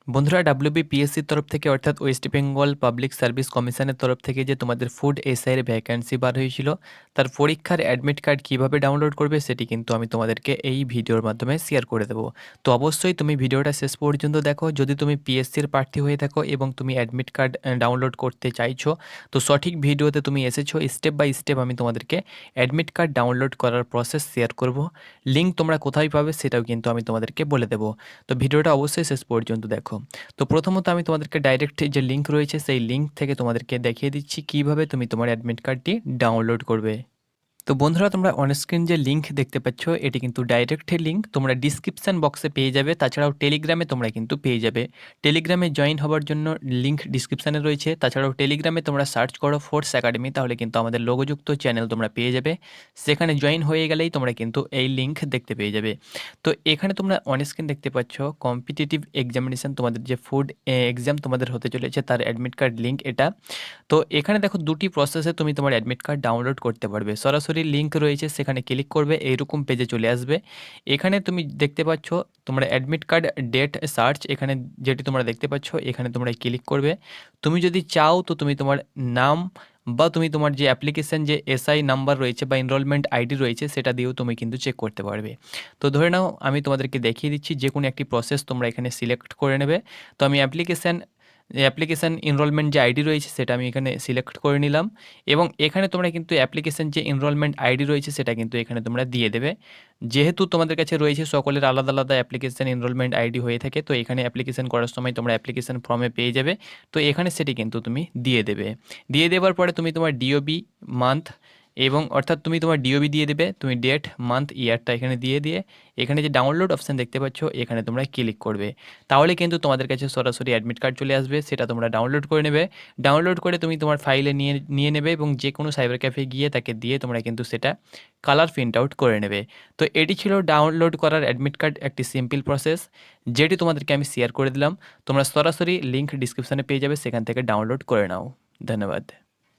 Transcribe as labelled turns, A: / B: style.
A: বন্ধুরা ডাব্লিউবিপিএসসির তরফ থেকে অর্থাৎ ওয়েস্ট বেঙ্গল পাবলিক সার্ভিস কমিশনের তরফ থেকে যে তোমাদের ফুড এসআইয়ের ভ্যাকেন্সি বার হয়েছিল তার পরীক্ষার অ্যাডমিট কার্ড কীভাবে ডাউনলোড করবে সেটি কিন্তু আমি তোমাদেরকে এই ভিডিওর মাধ্যমে শেয়ার করে দেবো। তো অবশ্যই তুমি ভিডিওটা শেষ পর্যন্ত দেখো। যদি তুমি পিএসসির প্রার্থী হয়ে থাকো এবং তুমি অ্যাডমিট কার্ড ডাউনলোড করতে চাইছো, তো সঠিক ভিডিওতে তুমি এসেছো। স্টেপ বাই স্টেপ আমি তোমাদেরকে অ্যাডমিট কার্ড ডাউনলোড করার প্রসেস শেয়ার করব। লিঙ্ক তোমরা কোথায় পাবে সেটাও কিন্তু আমি তোমাদেরকে বলে দেবো। তো ভিডিওটা অবশ্যই শেষ পর্যন্ত দেখো। তো প্রথমত আমি তোমাদেরকে ডাইরেক্ট যে লিঙ্ক রয়েছে সেই লিঙ্ক থেকে তোমাদেরকে দেখিয়ে দিচ্ছি কিভাবে তুমি তোমার অ্যাডমিট কার্ডটি ডাউনলোড করবে। তো বন্ধুরা, তোমরা অনস্ক্রিন যে লিঙ্ক দেখতে পাচ্ছ এটি কিন্তু ডাইরেক্ট লিঙ্ক তোমরা ডিসক্রিপশান বক্সে পেয়ে যাবে। তাছাড়াও টেলিগ্রামে তোমরা কিন্তু পেয়ে যাবে। টেলিগ্রামে জয়েন হওয়ার জন্য লিঙ্ক ডিসক্রিপশানে রয়েছে। তাছাড়াও টেলিগ্রামে তোমরা সার্চ করো ফোর্স একাডেমি, তাহলে কিন্তু আমাদের লোগোযুক্ত চ্যানেল তোমরা পেয়ে যাবে। সেখানে জয়েন হয়ে গেলেই তোমরা কিন্তু এই লিঙ্ক দেখতে পেয়ে যাবে। তো এখানে তোমরা অনস্ক্রিন দেখতে পাচ্ছ কম্পিটিটিভ এক্সামিনেশান, তোমাদের যে ফুড এক্সাম তোমাদের হতে চলেছে তার অ্যাডমিট কার্ড লিঙ্ক এটা। তো এখানে দেখো দুটি প্রসেসে তুমি তোমার অ্যাডমিট কার্ড ডাউনলোড করতে পারবে। সরাসরি লিঙ্ক রয়েছে, সেখানে ক্লিক করবে, এইরকম পেজে চলে আসবে। এখানে তুমি দেখতে পাচ্ছ তোমরা অ্যাডমিট কার্ড ডেট সার্চ, এখানে যেটি তোমরা দেখতে পাচ্ছ এখানে তোমরা ক্লিক করবে। তুমি যদি চাও তো তুমি তোমার নাম বা তুমি তোমার যে অ্যাপ্লিকেশান যে এসআই নাম্বার রয়েছে বা এনরোলমেন্ট আইডি রয়েছে সেটা দিয়েও তুমি কিন্তু চেক করতে পারবে। তো ধরে নাও আমি তোমাদেরকে দেখিয়ে দিচ্ছি যে কোনো একটি প্রসেস তোমরা এখানে সিলেক্ট করে নেবে। তো আমি অ্যাপ্লিকেশান এনরোলমেন্ট যে আইডি রয়েছে সেটা আমি এখানে সিলেক্ট করে নিলাম এবং এখানে তোমরা কিন্তু অ্যাপ্লিকেশান যে এনরোলমেন্ট আইডি রয়েছে সেটা কিন্তু এখানে তোমরা দিয়ে দেবে। যেহেতু তোমাদের কাছে রয়েছে সকলের আলাদা আলাদা অ্যাপ্লিকেশান এনরোলমেন্ট আইডি হয়ে থাকে, তো এখানে অ্যাপ্লিকেশান করার সময় তোমরা অ্যাপ্লিকেশান ফর্মে পেয়ে যাবে। তো এখানে সেটি কিন্তু তুমি দিয়ে দেবে। দিয়ে দেওয়ার পরে তুমি তোমার ডিওবি মান্থ এবং অর্থাৎ তুমি তোমার ডিওবি দিয়ে দেবে, তুমি ডেট মান্থ ইয়ারটা এখানে দিয়ে এখানে যে ডাউনলোড অপশান দেখতে পাচ্ছ এখানে তোমরা ক্লিক করবে। তাহলে কিন্তু তোমাদের কাছে সরাসরি অ্যাডমিট কার্ড চলে আসবে, সেটা তোমরা ডাউনলোড করে নেবে। ডাউনলোড করে তুমি তোমার ফাইলে নিয়ে নেবে এবং যে কোনো সাইবার ক্যাফে গিয়ে তাকে দিয়ে তোমরা কিন্তু সেটা কালার প্রিন্ট আউট করে নেবে। তো এটি ছিল ডাউনলোড করার অ্যাডমিট কার্ড, একটি সিম্পল প্রসেস যেটি তোমাদেরকে আমি শেয়ার করে দিলাম। তোমরা সরাসরি লিঙ্ক ডিসক্রিপশানে পেয়ে যাবে, সেখান থেকে ডাউনলোড করে নাও। ধন্যবাদ।